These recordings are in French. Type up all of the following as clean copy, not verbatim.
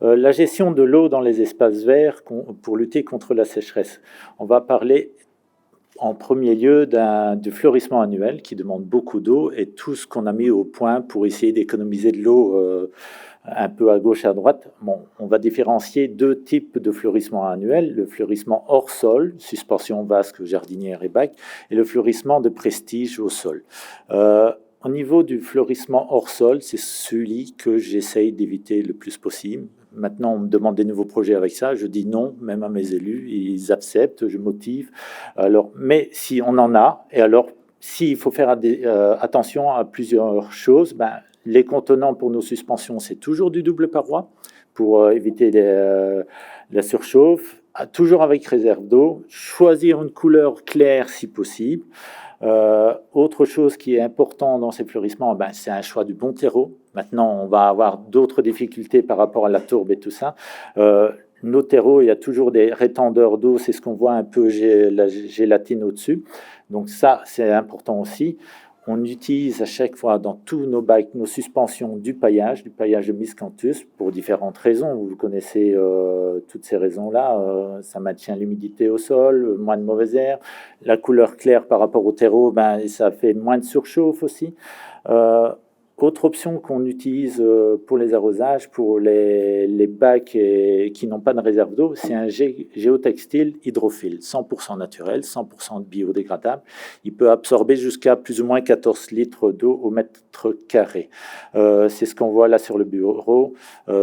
La gestion de l'eau dans les espaces verts pour lutter contre la sécheresse. On va parler en premier lieu du fleurissement annuel qui demande beaucoup d'eau et tout ce qu'on a mis au point pour essayer d'économiser de l'eau un peu à gauche, à droite. Bon, on va différencier deux types de fleurissement annuel, le fleurissement hors sol, suspension, vasque, jardinière et bac, et le fleurissement de prestige au sol. Au niveau du fleurissement hors sol, c'est celui que j'essaye d'éviter le plus possible. Maintenant, on me demande des nouveaux projets avec ça. Je dis non, même à mes élus. Ils acceptent, je motive. Alors, mais si on en a, et alors, s'il faut faire attention à plusieurs choses, ben, les contenants pour nos suspensions, c'est toujours du double paroi pour éviter la surchauffe. Toujours avec réserve d'eau. Choisir une couleur claire si possible. Autre chose qui est important dans ces fleurissements, ben, c'est un choix du bon terreau. Maintenant, on va avoir d'autres difficultés par rapport à la tourbe et tout ça. Nos terreaux, il y a toujours des rétendeurs d'eau, c'est ce qu'on voit un peu, la gélatine au-dessus. Donc ça, c'est important aussi. On utilise à chaque fois dans tous nos bacs, nos suspensions du paillage de miscanthus pour différentes raisons. Vous connaissez toutes ces raisons-là. Ça maintient l'humidité au sol, moins de mauvais air. La couleur claire par rapport au terreau, ben, ça fait moins de surchauffe aussi. Autre option qu'on utilise pour les arrosages, pour les bacs qui n'ont pas de réserve d'eau, c'est un géotextile hydrophile, 100% naturel, 100% biodégradable. Il peut absorber jusqu'à plus ou moins 14 litres d'eau au mètre carré. C'est ce qu'on voit là sur le bureau.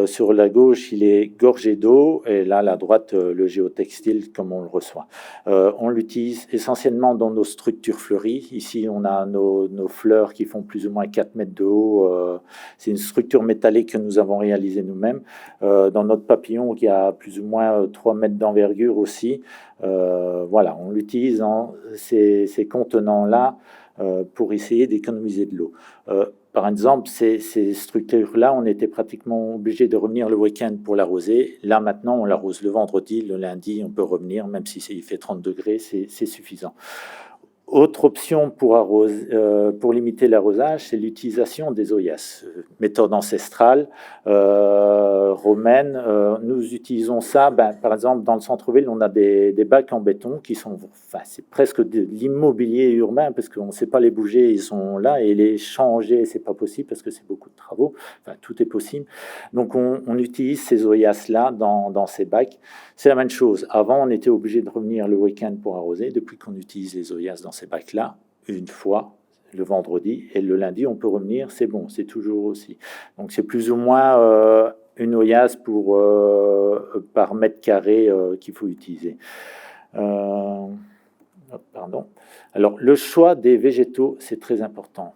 Sur la gauche, il est gorgé d'eau, et là, à la droite, le géotextile, comme on le reçoit. On l'utilise essentiellement dans nos structures fleuries. Ici, on a nos fleurs qui font plus ou moins 4 mètres de haut. C'est une structure métallique que nous avons réalisée nous-mêmes. Dans notre papillon, qui a plus ou moins 3 mètres d'envergure aussi. Voilà, on l'utilise dans ces contenants-là pour essayer d'économiser de l'eau. Par exemple, ces structures-là, on était pratiquement obligé de revenir le week-end pour l'arroser. Là, maintenant, on l'arrose le vendredi, le lundi, on peut revenir, même si il fait 30 degrés, c'est suffisant. Autre option pour limiter l'arrosage, c'est l'utilisation des oyas. Méthode ancestrale, romaine. Nous utilisons ça, par exemple, dans le centre-ville, on a des bacs en béton qui sont, c'est presque de l'immobilier urbain, parce qu'on ne sait pas les bouger, ils sont là, et les changer, c'est pas possible, parce que c'est beaucoup de travaux. Tout est possible. Donc, on utilise ces oyas-là dans ces bacs. C'est la même chose. Avant, on était obligé de revenir le week-end pour arroser. Depuis qu'on utilise les oyas dans ces bacs-là, une fois le vendredi, et le lundi, on peut revenir, c'est bon, c'est toujours aussi. Donc, c'est plus ou moins une oyas par mètre carré qu'il faut utiliser. Pardon. Alors, le choix des végétaux, c'est très important.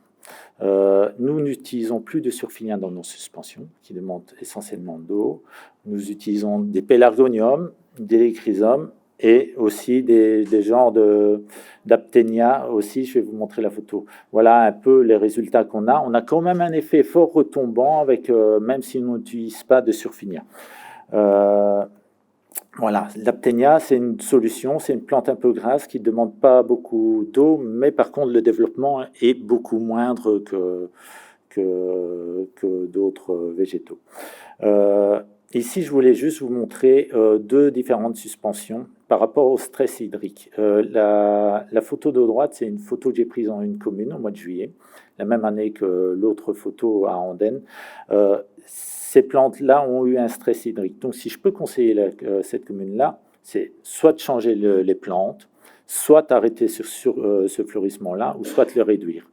Nous n'utilisons plus de surfiniens dans nos suspensions, qui demandent essentiellement d'eau. Nous utilisons des pélargoniums, des chrysomes, et aussi des genres d'apténia aussi. Je vais vous montrer la photo. Voilà un peu les résultats qu'on a. On a quand même un effet fort retombant, avec, même si on n'utilise pas de surfiniens. Voilà, l'apténia, c'est une solution, c'est une plante un peu grasse qui ne demande pas beaucoup d'eau, mais par contre, le développement est beaucoup moindre que d'autres végétaux. Ici, je voulais juste vous montrer deux différentes suspensions par rapport au stress hydrique. La photo de droite, c'est une photo que j'ai prise en une commune au mois de juillet, la même année que l'autre photo à Andenne. Ces plantes-là ont eu un stress hydrique. Donc, si je peux conseiller cette commune-là, c'est soit de changer les plantes, soit arrêter sur ce fleurissement-là, ou soit le réduire.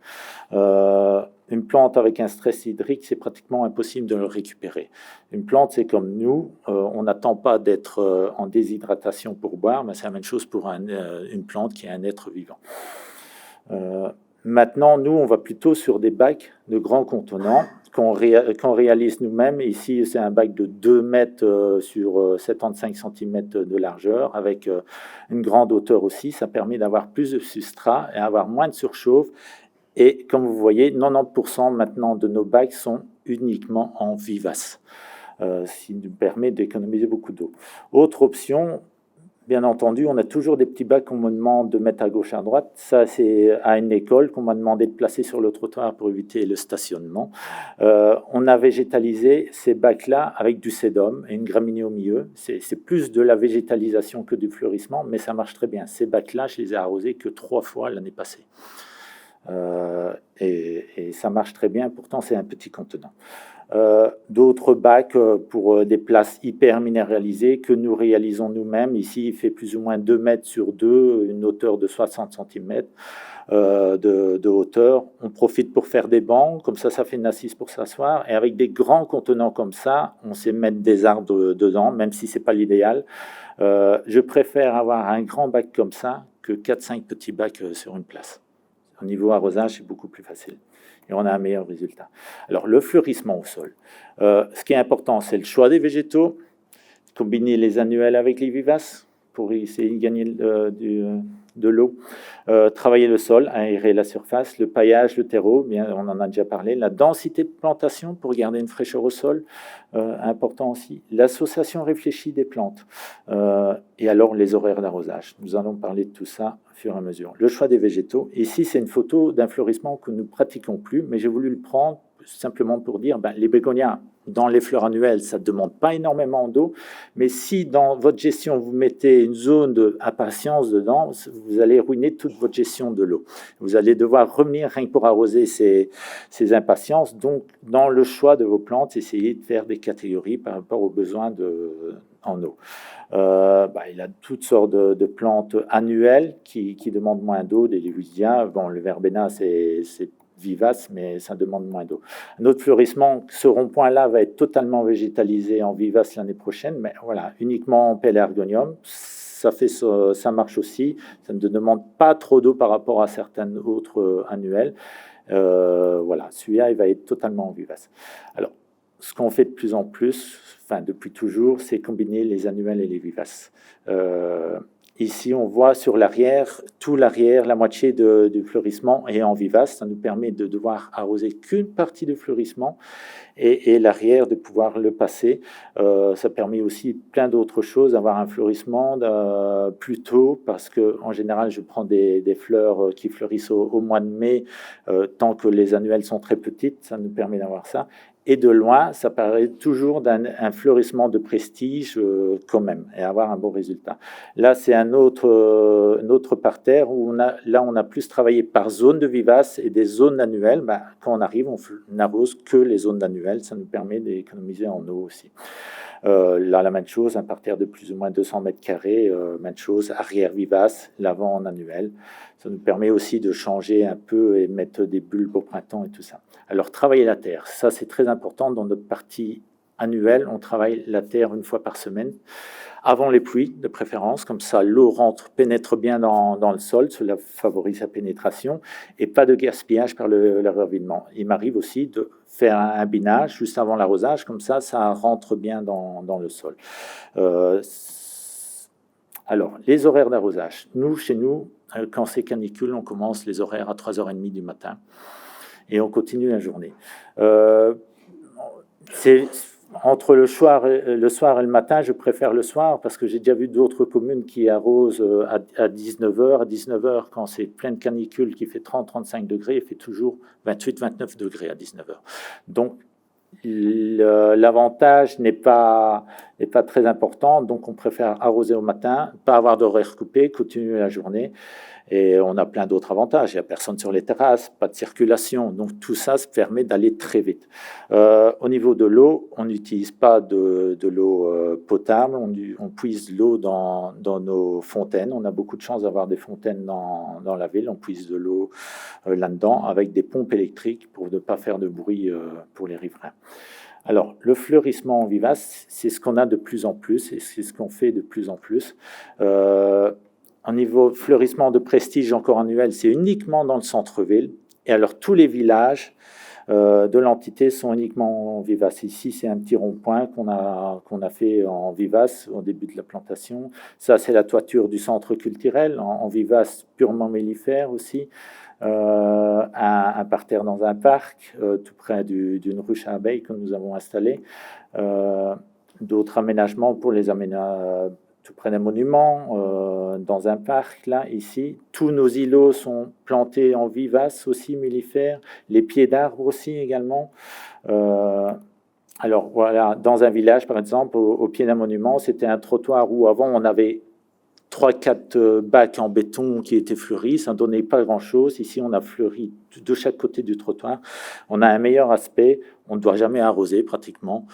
Une plante avec un stress hydrique, c'est pratiquement impossible de le récupérer. Une plante, c'est comme nous, on n'attend pas d'être en déshydratation pour boire, mais c'est la même chose pour une plante qui est un être vivant. Maintenant, nous, on va plutôt sur des bacs de grands contenants qu'on réalise nous-mêmes. Ici, c'est un bac de 2 mètres sur 75 cm de largeur, avec une grande hauteur aussi. Ça permet d'avoir plus de substrat et avoir moins de surchauffe. Et comme vous voyez, 90% maintenant de nos bacs sont uniquement en vivace, ce qui nous permet d'économiser beaucoup d'eau. Autre option, bien entendu, on a toujours des petits bacs qu'on me demande de mettre à gauche, à droite. Ça, c'est à une école qu'on m'a demandé de placer sur le trottoir pour éviter le stationnement. On a végétalisé ces bacs-là avec du sédum et une graminée au milieu. C'est plus de la végétalisation que du fleurissement, mais ça marche très bien. Ces bacs-là, je les ai arrosés que 3 fois l'année passée. Et ça marche très bien. Pourtant, c'est un petit contenant. D'autres bacs pour des places hyper minéralisées que nous réalisons nous-mêmes. Ici, il fait plus ou moins 2 mètres sur 2, une hauteur de 60 cm de hauteur. On profite pour faire des bancs, comme ça fait une assise pour s'asseoir. Et avec des grands contenants comme ça, on sait mettre des arbres dedans, même si ce n'est pas l'idéal. Je préfère avoir un grand bac comme ça que 4-5 petits bacs sur une place. Au niveau arrosage, c'est beaucoup plus facile. Et on a un meilleur résultat. Alors, le fleurissement au sol. Ce qui est important, c'est le choix des végétaux, combiner les annuels avec les vivaces pour essayer de gagner de l'eau. Travailler le sol, aérer la surface, le paillage, le terreau, bien, on en a déjà parlé. La densité de plantation pour garder une fraîcheur au sol, important aussi. L'association réfléchie des plantes. Et alors, les horaires d'arrosage. Nous allons parler de tout ça au fur et à mesure. Le choix des végétaux. Ici, c'est une photo d'un fleurissement que nous ne pratiquons plus, mais j'ai voulu le prendre simplement pour dire, les bégonias, dans les fleurs annuelles, ça ne demande pas énormément d'eau, mais si dans votre gestion, vous mettez une zone d'impatience dedans, vous allez ruiner toute votre gestion de l'eau. Vous allez devoir revenir rien que pour arroser ces impatiences. Donc, dans le choix de vos plantes, essayez de faire des catégories par rapport aux besoins en eau. Il a toutes sortes de plantes annuelles qui demandent moins d'eau, des légusias. Bon, le verbena, c'est vivace, mais ça demande moins d'eau. Un autre fleurissement, ce rond-point-là va être totalement végétalisé en vivace l'année prochaine, mais voilà, uniquement en pélargonium. Ça marche aussi. Ça ne demande pas trop d'eau par rapport à certaines autres annuelles. Voilà, celui-là, il va être totalement en vivace. Alors, ce qu'on fait de plus en plus, depuis toujours, c'est combiner les annuels et les vivaces. Ici, on voit sur l'arrière, tout l'arrière, la moitié du fleurissement est en vivace. Ça nous permet de devoir arroser qu'une partie du fleurissement et l'arrière de pouvoir le passer. Ça permet aussi plein d'autres choses, d'avoir un fleurissement plus tôt, parce qu'en général, je prends des fleurs qui fleurissent au mois de mai, tant que les annuelles sont très petites, ça nous permet d'avoir ça. Et de loin, ça paraît toujours un fleurissement de prestige quand même, et avoir un bon résultat. Là, c'est un autre parterre où on a plus travaillé par zone de vivace et des zones annuelles. Quand on arrive, on n'arrose que les zones annuelles. Ça nous permet d'économiser en eau aussi. Là, la même chose, un parterre de plus ou moins 200 mètres carrés, même chose, arrière vivace, l'avant en annuel. Ça nous permet aussi de changer un peu et mettre des bulbes au printemps et tout ça. Alors, travailler la terre, ça c'est très important. Dans notre partie annuelle, on travaille la terre une fois par semaine, avant les pluies de préférence, comme ça l'eau pénètre bien dans le sol, cela favorise la pénétration, et pas de gaspillage par le revinement. Il m'arrive aussi de faire un binage juste avant l'arrosage, comme ça rentre bien dans le sol. Alors, les horaires d'arrosage. Chez nous, quand c'est canicule, on commence les horaires à 3h30 du matin et on continue la journée. C'est entre le soir et le matin, je préfère le soir parce que j'ai déjà vu d'autres communes qui arrosent à 19h. À 19h, quand c'est plein de canicule qui fait 30-35 degrés, il fait toujours 28-29 degrés à 19h. Donc, l'avantage n'est pas très important, donc on préfère arroser au matin, pas avoir d'horaire coupé, continuer la journée. Et on a plein d'autres avantages. Il n'y a personne sur les terrasses, pas de circulation. Donc tout ça se permet d'aller très vite. Au niveau de l'eau, on n'utilise pas de l'eau potable. On puise l'eau dans nos fontaines. On a beaucoup de chance d'avoir des fontaines dans la ville. On puise de l'eau là-dedans avec des pompes électriques pour ne pas faire de bruit pour les riverains. Alors, le fleurissement en vivace, c'est ce qu'on a de plus en plus et c'est ce qu'on fait de plus en plus. Au niveau fleurissement de prestige encore annuel, c'est uniquement dans le centre-ville. Et alors, tous les villages de l'entité sont uniquement en vivace. Ici, c'est un petit rond-point qu'on a fait en vivace au début de la plantation. Ça, c'est la toiture du centre culturel, en vivace purement mellifère aussi. Un parterre dans un parc, tout près d'une ruche à abeilles que nous avons installée. D'autres aménagements pour tout près d'un monument, dans un parc, là, ici. Tous nos îlots sont plantés en vivaces aussi, mellifères, les pieds d'arbres aussi également. Alors voilà, dans un village, par exemple, au pied d'un monument, c'était un trottoir où avant on avait 3-4 bacs en béton qui étaient fleuris, ça ne donnait pas grand-chose. Ici, on a fleuri de chaque côté du trottoir. On a un meilleur aspect. On ne doit jamais arroser pratiquement,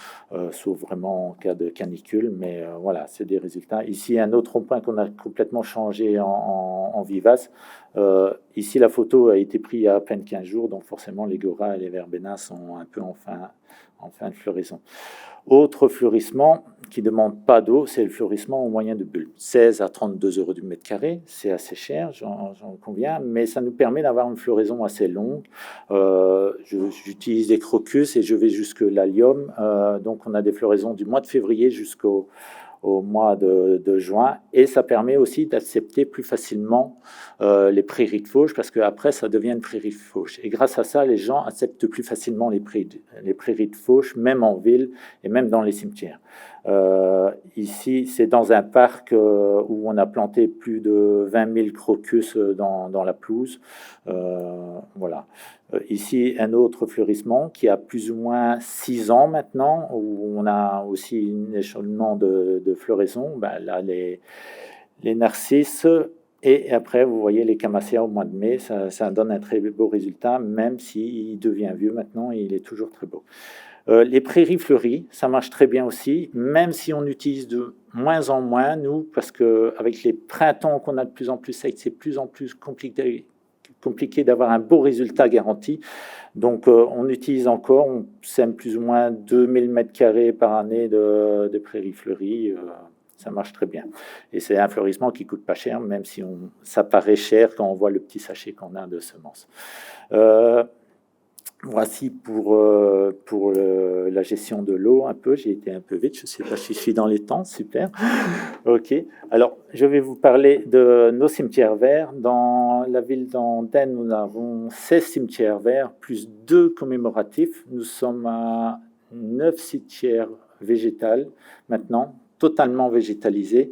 sauf vraiment en cas de canicule. Mais voilà, c'est des résultats. Ici, un autre rond-point qu'on a complètement changé en vivace. Ici, la photo a été prise il y a à peine 15 jours, donc forcément, les goras et les verbénas sont un peu en fin de floraison. Autre fleurissement qui ne demande pas d'eau, c'est le fleurissement au moyen de bulbes. 16 à 32 € du mètre carré, c'est assez cher, j'en conviens, mais ça nous permet d'avoir une floraison assez longue. J'utilise des crocus et je vais jusque l'allium, donc on a des floraisons du mois de février jusqu'au mois de juin, et ça permet aussi d'accepter plus facilement les prairies de fauche, parce qu'après ça devient une prairie de fauche, et grâce à ça les gens acceptent plus facilement les prairies de fauche, même en ville et même dans les cimetières. Ici c'est dans un parc où on a planté plus de 20 000 crocus dans la pelouse. Voilà. Ici, un autre fleurissement qui a plus ou moins 6 ans maintenant, où on a aussi un échelonnement de floraison. Ben, là, les narcisses, et après, vous voyez les camassia au mois de mai, ça donne un très beau résultat, même s'il devient vieux maintenant, il est toujours très beau. Les prairies fleuries, ça marche très bien aussi, même si on utilise de moins en moins, nous, parce qu'avec les printemps qu'on a de plus en plus secs, c'est de plus en plus compliqué d'avoir un beau résultat garanti. Donc on utilise encore, on sème plus ou moins 2000 m² par année de prairies fleuries. Ça marche très bien. Et c'est un fleurissement qui ne coûte pas cher, même si ça paraît cher quand on voit le petit sachet qu'on a de semences. Voici pour la gestion de l'eau un peu. J'ai été un peu vite, je ne sais pas si je suis dans les temps, super. Ok, alors je vais vous parler de nos cimetières verts. Dans la ville d'Andenne, nous avons 16 cimetières verts, plus 2 commémoratifs. Nous sommes à 9 cimetières végétales maintenant, totalement végétalisés.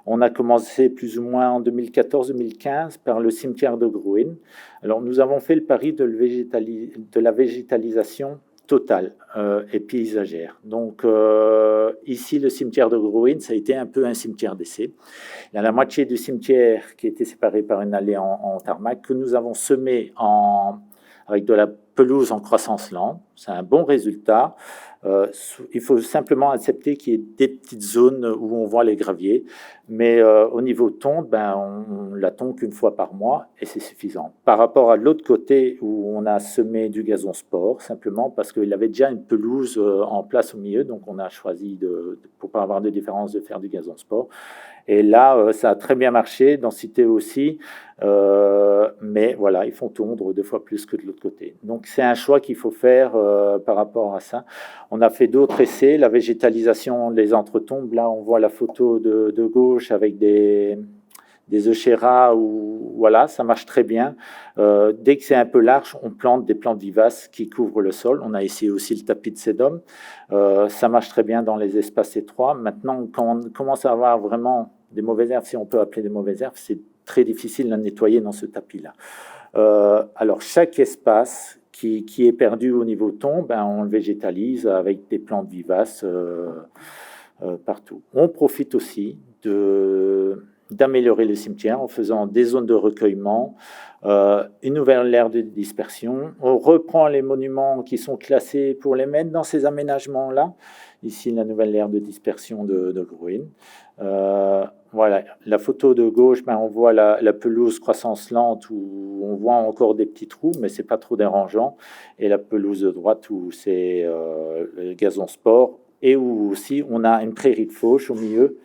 On a commencé plus ou moins en 2014-2015 par le cimetière de Grouin. Alors, nous avons fait le pari de la végétalisation totale et paysagère. Donc, ici, le cimetière de Grouin, ça a été un peu un cimetière d'essai. Il y a la moitié du cimetière qui était séparée par une allée en tarmac que nous avons semé avec de la pelouse en croissance lente. C'est un bon résultat. Il faut simplement accepter qu'il y ait des petites zones où on voit les graviers, mais au niveau tonte, on la tonde qu'une fois par mois et c'est suffisant. Par rapport à l'autre côté où on a semé du gazon sport, simplement parce qu'il avait déjà une pelouse en place au milieu, donc on a choisi, pour ne pas avoir de différence, de faire du gazon sport. Et là, ça a très bien marché, densité aussi, mais voilà, ils font tondre 2 fois plus que de l'autre côté. Donc c'est un choix qu'il faut faire par rapport à ça. On a fait d'autres essais, la végétalisation des entretombes. Là, on voit la photo de gauche avec des euchéras, où voilà, ça marche très bien. Dès que c'est un peu large, on plante des plantes vivaces qui couvrent le sol. On a essayé aussi le tapis de sédum. Ça marche très bien dans les espaces étroits. Maintenant, quand on commence à avoir vraiment des mauvaises herbes, si on peut appeler des mauvaises herbes, c'est très difficile à nettoyer dans ce tapis-là. Alors, chaque espace qui est perdu au niveau tombe, on le végétalise avec des plantes vivaces partout. On profite aussi d'améliorer le cimetière en faisant des zones de recueillement, une nouvelle aire de dispersion. On reprend les monuments qui sont classés pour les mettre dans ces aménagements-là. Ici, la nouvelle aire de dispersion de Grouin. Voilà, la photo de gauche, on voit la pelouse croissance lente où on voit encore des petits trous, mais c'est pas trop dérangeant. Et la pelouse de droite où c'est le gazon sport et où aussi on a une prairie de fauche au milieu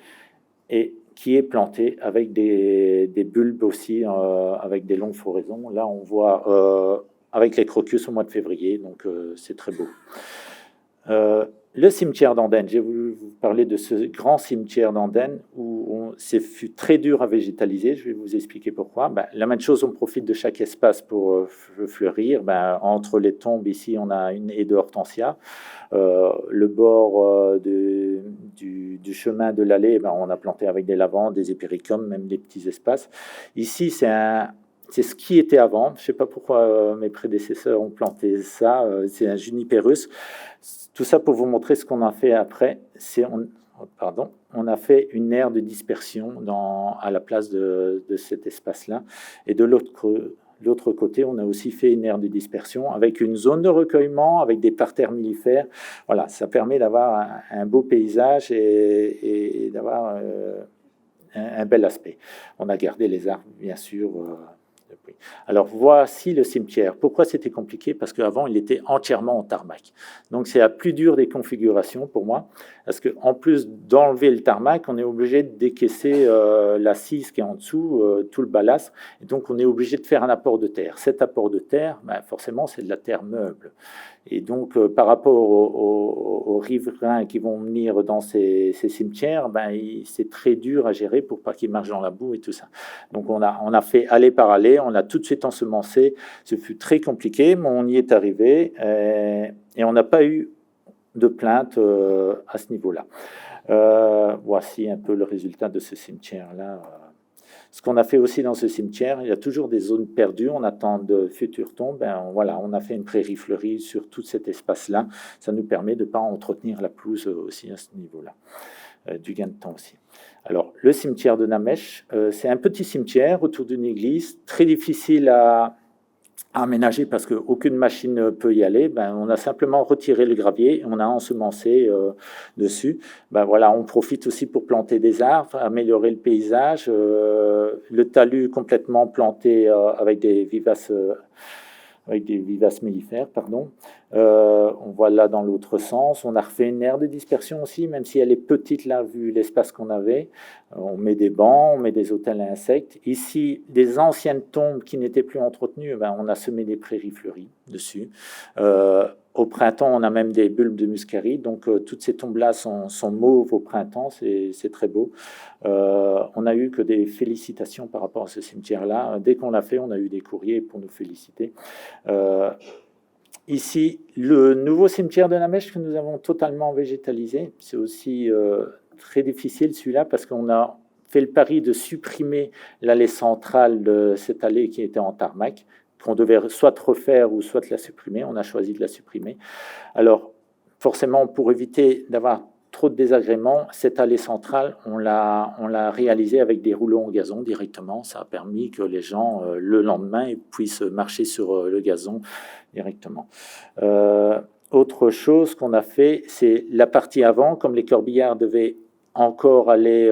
et qui est plantée avec des bulbes aussi, avec des longues floraisons. Là, on voit avec les crocus au mois de février, donc c'est très beau. le cimetière d'Andenne, j'ai voulu vous parler de ce grand cimetière d'Andenne où c'est fut très dur à végétaliser. Je vais vous expliquer pourquoi. Ben, la même chose, on profite de chaque espace pour fleurir. Ben, entre les tombes, ici, on a une haie de hortensia. Le bord du chemin de l'allée, ben, on a planté avec des lavandes, des épéricums, même des petits espaces. Ici, c'est ce qui était avant. Je ne sais pas pourquoi mes prédécesseurs ont planté ça. C'est un juniperus. Tout ça pour vous montrer ce qu'on a fait après. On a fait une aire de dispersion à la place de cet espace-là. Et de l'autre côté, on a aussi fait une aire de dispersion avec une zone de recueillement, avec des parterres mellifères. Voilà, ça permet d'avoir un beau paysage et d'avoir un bel aspect. On a gardé les arbres, bien sûr. Alors voici le cimetière. Pourquoi c'était compliqué? Parce qu'avant, il était entièrement en tarmac. Donc c'est la plus dure des configurations pour moi. Parce qu'en plus d'enlever le tarmac, on est obligé de décaisser l'assise qui est en dessous, tout le ballast. Et donc on est obligé de faire un apport de terre. Cet apport de terre, ben, forcément, c'est de la terre meuble. Et donc, par rapport aux riverains qui vont venir dans ces cimetières, ben, c'est très dur à gérer pour pas qu'ils marchent dans la boue et tout ça. Donc, on a fait aller par aller, on a tout de suite ensemencé. Ce fut très compliqué, mais on y est arrivé et on n'a pas eu de plainte à ce niveau-là. Voici un peu le résultat de ce cimetière-là. Ce qu'on a fait aussi dans ce cimetière, il y a toujours des zones perdues, on attend de futures tombes. Ben, voilà, on a fait une prairie fleurie sur tout cet espace-là. Ça nous permet de ne pas entretenir la pelouse aussi à ce niveau-là, du gain de temps aussi. Alors, le cimetière de Namèche, c'est un petit cimetière autour d'une église, très difficile à aménager parce qu'aucune machine ne peut y aller. Ben, on a simplement retiré le gravier, on a ensemencé dessus. Ben, voilà, on profite aussi pour planter des arbres, améliorer le paysage. Le talus complètement planté avec des vivaces mellifères, pardon. On voit là dans l'autre sens. On a refait une aire de dispersion aussi, même si elle est petite là, vu l'espace qu'on avait. On met des bancs, on met des hôtels à insectes. Ici, des anciennes tombes qui n'étaient plus entretenues, ben, on a semé des prairies fleuries dessus. Au printemps, on a même des bulbes de muscaride. Donc, toutes ces tombes-là sont mauves au printemps. C'est très beau. On n'a eu que des félicitations par rapport à ce cimetière-là. Dès qu'on l'a fait, on a eu des courriers pour nous féliciter. Ici, le nouveau cimetière de Namèche que nous avons totalement végétalisé, c'est aussi très difficile celui-là parce qu'on a fait le pari de supprimer l'allée centrale de cette allée qui était en tarmac, qu'on devait soit refaire ou soit la supprimer. On a choisi de la supprimer. Alors, forcément, pour éviter d'avoir trop de désagréments, cette allée centrale, on l'a réalisée avec des rouleaux en gazon directement. Ça a permis que les gens, le lendemain, puissent marcher sur le gazon directement. Autre chose qu'on a fait, c'est la partie avant, comme les corbillards devaient encore aller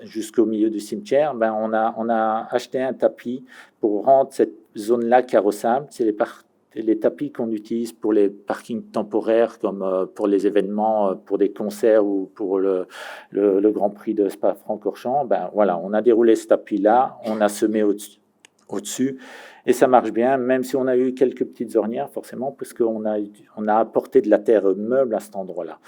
jusqu'au milieu du cimetière, ben on a acheté un tapis pour rendre cette zone-là carrossable. C'est les tapis qu'on utilise pour les parkings temporaires, comme pour les événements, pour des concerts ou pour le Grand Prix de Spa-Francorchamps. Ben voilà, on a déroulé ce tapis-là, on a semé au-dessus, et ça marche bien, même si on a eu quelques petites ornières, forcément, parce qu'on a apporté de la terre meuble à cet endroit-là.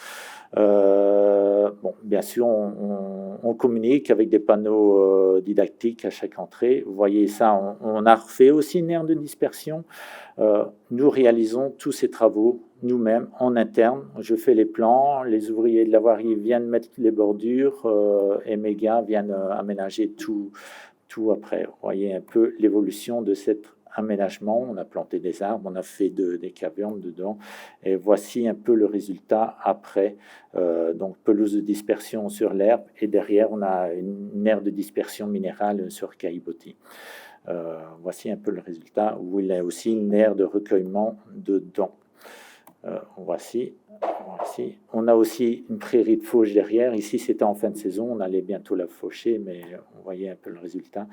Bon, bien sûr, on communique avec des panneaux didactiques à chaque entrée. Vous voyez ça, on a refait aussi une aire de dispersion. Nous réalisons tous ces travaux nous-mêmes en interne. Je fais les plans, les ouvriers de la voirie viennent mettre les bordures et mes gars viennent aménager tout après. Vous voyez un peu l'évolution de cet aménagement. On a planté des arbres, on a fait des cavernes dedans. Et voici un peu le résultat après. Donc pelouse de dispersion sur l'herbe et derrière on a une aire de dispersion minérale sur caillebotis. Voici un peu le résultat où il y a aussi une aire de recueillement dedans. Voici. On a aussi une prairie de fauche derrière. Ici, c'était en fin de saison. On allait bientôt la faucher, mais on voyait un peu le résultat.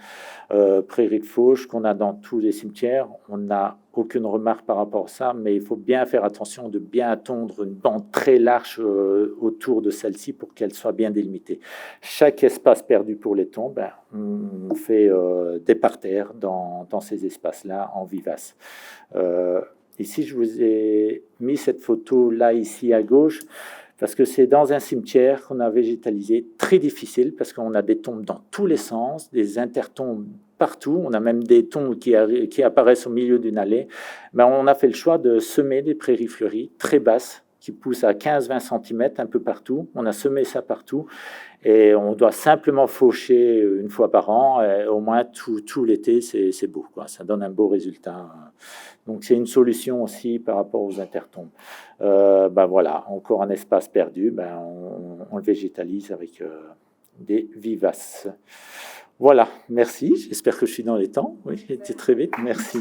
Prairie de fauche qu'on a dans tous les cimetières. On n'a aucune remarque par rapport à ça, mais il faut bien faire attention de bien tondre une bande très large autour de celle-ci pour qu'elle soit bien délimitée. Chaque espace perdu pour les tombes, ben, on fait des parterres dans ces espaces-là en vivace. Ici, je vous ai mis cette photo là, ici à gauche, parce que c'est dans un cimetière qu'on a végétalisé, très difficile, parce qu'on a des tombes dans tous les sens, des intertombes partout, on a même des tombes qui apparaissent au milieu d'une allée. Ben, on a fait le choix de semer des prairies fleuries très basses, qui poussent à 15-20 cm un peu partout. On a semé ça partout, et on doit simplement faucher une fois par an, au moins tout l'été, c'est beau, quoi. Ça donne un beau résultat. Donc c'est une solution aussi par rapport aux intertombes. Ben voilà, encore un espace perdu, ben on le végétalise avec des vivaces. Voilà, merci. J'espère que je suis dans les temps. Oui, j'ai été très vite. Merci.